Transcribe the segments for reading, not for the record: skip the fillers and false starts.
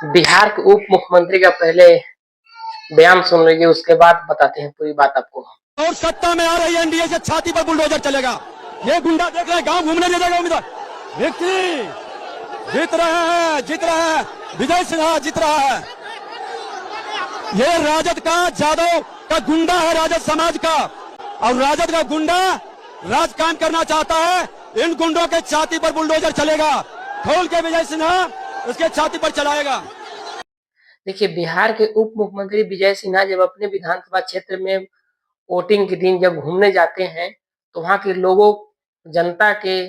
बिहार के उप मुख्यमंत्री का पहले बयान सुन लीजिए, उसके बाद बताते हैं पूरी बात आपको। और सत्ता में आ रही एनडीए से छाती पर बुलडोजर चलेगा। ये गुंडा देख रहे हैं, गांव घूमने नहीं देगा उम्मीदवार। व्यक्ति जीत रहे हैं, जीत रहे हैं, विजय सिन्हा जीत रहा है। ये राजद का, जादव का गुंडा है, राजद समाज का, और राजद का गुंडा राजकाम करना चाहता है। इन गुंडों के छाती पर बुलडोजर चलेगा, खोल के विजय सिन्हा उसके छाती पर चलाएगा। देखिए, बिहार के उप मुख्यमंत्री विजय सिन्हा जब अपने विधानसभा क्षेत्र में वोटिंग के दिन जब घूमने जाते हैं, तो वहां के लोगों, जनता के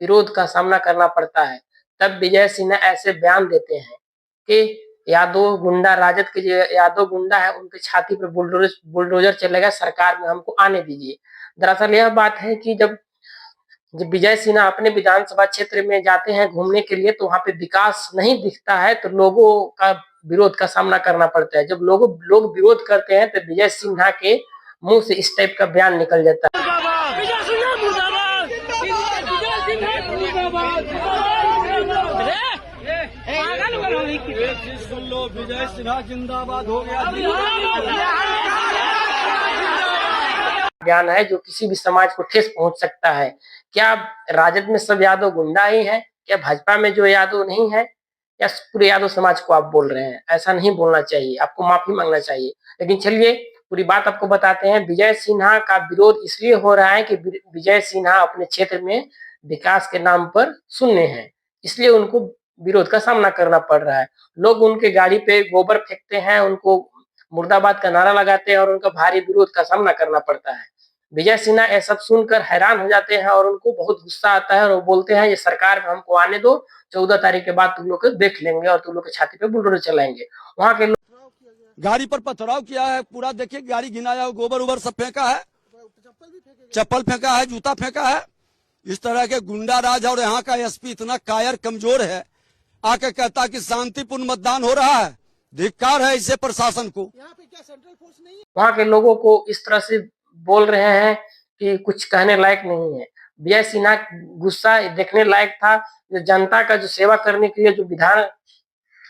विरोध का सामना करना पड़ता है। तब विजय सिन्हा ऐसे बयान देते हैं कि यादव गुंडा, राजद के जो यादव गुंडा है, उनकी छाती पर बुलडोजर चलेगा, सरकार में हमको आने दीजिए। दरअसल यह बात है कि जब जब विजय सिन्हा अपने विधानसभा क्षेत्र में जाते हैं घूमने के लिए, तो वहां पे विकास नहीं दिखता है, तो लोगों का विरोध का सामना करना पड़ता है। जब लोग विरोध करते हैं, तो विजय सिन्हा के मुंह से इस टाइप का बयान निकल जाता है। सुन लो, विजय सिन्हा जिंदाबाद हो गया। बयान है जो किसी भी समाज को ठेस पहुंच सकता है। क्या राजद में सब यादव गुंडा ही है? क्या भाजपा में जो यादव नहीं है? या पूरे यादव समाज को आप बोल रहे हैं? ऐसा नहीं बोलना चाहिए, आपको माफी मांगना चाहिए। लेकिन चलिए पूरी बात आपको बताते हैं। विजय सिन्हा का विरोध इसलिए हो रहा है कि विजय सिन्हा अपने क्षेत्र में विकास के नाम पर शून्य है, इसलिए उनको विरोध का सामना करना पड़ रहा है। लोग उनके गाड़ी पे गोबर फेंकते हैं, उनको मुर्दाबाद का नारा लगाते हैं और उनका भारी विरोध का सामना करना पड़ता है। विजय सिन्हा ये सब सुनकर हैरान हो जाते हैं और उनको बहुत गुस्सा आता है और वो बोलते हैं, ये सरकार में हमको आने दो, 14 तारीख के बाद तुम लोग देख लेंगे और तुम लोग के छाती पे बुलडोजर चलाएंगे। वहां के गाड़ी पर पथराव किया है, पूरा देखिए गाड़ी गिनाया, गोबर उबर सब फेंका है, चप्पल फेंका है, जूता फेंका है। इस तरह के गुंडा राज। और यहाँ का एसपी इतना कायर कमजोर है, आके कहता कि शांतिपूर्ण मतदान हो रहा है। धिक्कार है इसे प्रशासन को। यहाँ पे क्या सेंट्रल फोर्स नहीं है? वहां के लोगों को इस तरह से बोल रहे हैं कि कुछ कहने लायक नहीं है। विजय सिन्हा गुस्सा देखने लायक था। जो जनता का जो सेवा करने के लिए जो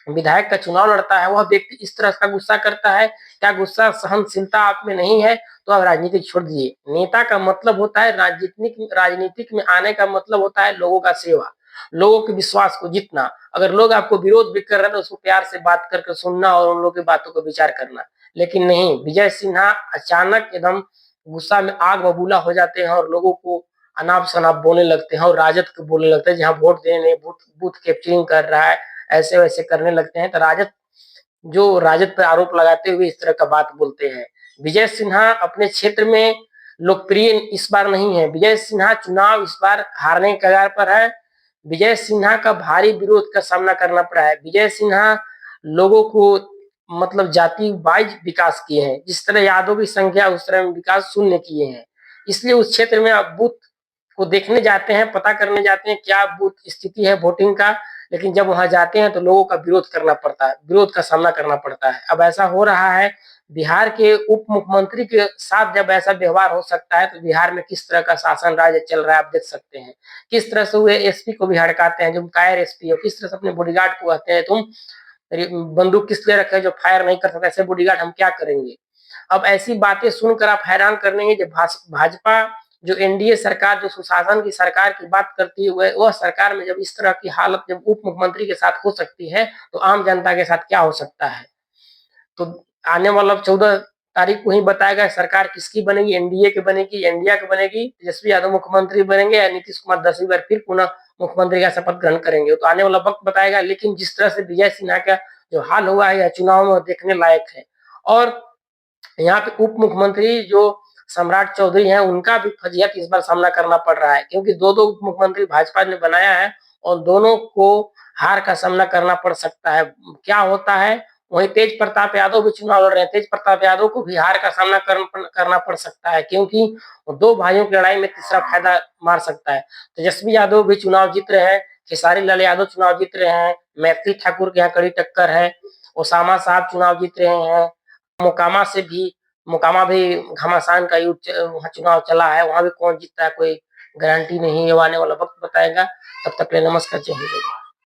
विधायक का चुनाव लड़ता है, वह व्यक्ति इस तरह का गुस्सा करता है। क्या गुस्सा, सहनशीलता आप में नहीं है? तो आप राजनीति छोड़ दीजिए। नेता का मतलब होता है, राजनीतिक में आने का मतलब होता है लोगों का सेवा, लोगों के विश्वास को जीतना। अगर लोग आपको विरोध भी कर रहे हैं तो उसको प्यार से बात करके सुनना और उन लोगों की बातों को विचार करना। लेकिन नहीं, विजय सिन्हा अचानक एकदम गुस्सा में आग बबूला हो जाते हैं और लोगों को अनाप शनाप बोलने लगते हैं और राजद को बोलने लगते हैं, जहां वोट देने बूथ कैप्चरिंग कर रहा है, ऐसे वैसे करने लगते हैं। तो राजद पर आरोप लगाते हुए इस तरह का बात बोलते हैं। विजय सिन्हा अपने क्षेत्र में लोकप्रिय इस बार नहीं है। विजय सिन्हा चुनाव इस बार हारने के कगार पर है। विजय सिन्हा का भारी विरोध का सामना करना पड़ा है। विजय सिन्हा लोगों को मतलब जाति वाइज विकास किए हैं, जिस तरह यादव की संख्या उस तरह विकास शून्य किए हैं। इसलिए उस क्षेत्र में आप बूथ को देखने जाते हैं, पता करने जाते हैं क्या बूथ स्थिति है वोटिंग का। लेकिन जब वहां जाते हैं तो लोगों का विरोध करना पड़ता है, विरोध का सामना करना पड़ता है। अब ऐसा हो रहा है, बिहार के उप मुख्यमंत्री के साथ जब ऐसा व्यवहार हो सकता है, तो बिहार में किस तरह का शासन राज्य चल रहा है आप देख सकते हैं। किस तरह से वे एसपी को भी हड़काते हैं, जो कायर एसपी है, किस तरह से अपने बॉडीगार्ड को कहते हैं तुम बंदूक किस लिए रखे जो फायर नहीं कर सकता, ऐसे बॉडीगार्ड हम क्या करेंगे। अब ऐसी बातें सुनकर आप हैरान कर लेंगे। जब भाजपा जो एनडीए सरकार, जो सुशासन की सरकार की बात करती है, वह सरकार में जब इस तरह की हालत जब उप मुख्यमंत्री के साथ हो सकती है, तो आम जनता के साथ क्या हो सकता है। तो आने वाला 14 तारीख को ही बताएगा सरकार किसकी बनेगी, एनडीए की बनेगी, इंडिया की बनेगी, तेजस्वी यादव मुख्यमंत्री बनेंगे या नीतीश कुमार 10वीं बार फिर पुनः मुख्यमंत्री का शपथ ग्रहण करेंगे। तो आने वाला वक्त बताएगा। लेकिन जिस तरह से विजय सिन्हा का जो हाल हुआ है, यह चुनाव में देखने लायक है। और यहाँ पे उप मुख्यमंत्री जो सम्राट चौधरी हैं, उनका भी फजीहत इस बार सामना करना पड़ रहा है, क्योंकि दो उप मुख्यमंत्री भाजपा ने बनाया है और दोनों को हार का सामना करना पड़ सकता है। क्या होता है, वहीं तेज प्रताप यादव भी चुनाव लड़ रहे हैं। तेज प्रताप यादव को भी हार का सामना करना पड़ सकता है, क्योंकि दो भाइयों की लड़ाई में तीसरा फायदा मार सकता है। तेजस्वी यादव भी चुनाव जीत रहे हैं, खेसारी लाल यादव चुनाव जीत रहे हैं, मैथिली ठाकुर के यहाँ कड़ी टक्कर है, ओसामा साहब चुनाव जीत रहे हैं, मोकामा भी घमासान का वहाँ चुनाव चला है, वहां भी कौन जीतता है कोई गारंटी नहीं है। आने वाला वक्त बताएगा। तब तक के लिए नमस्कार, जय हिंद।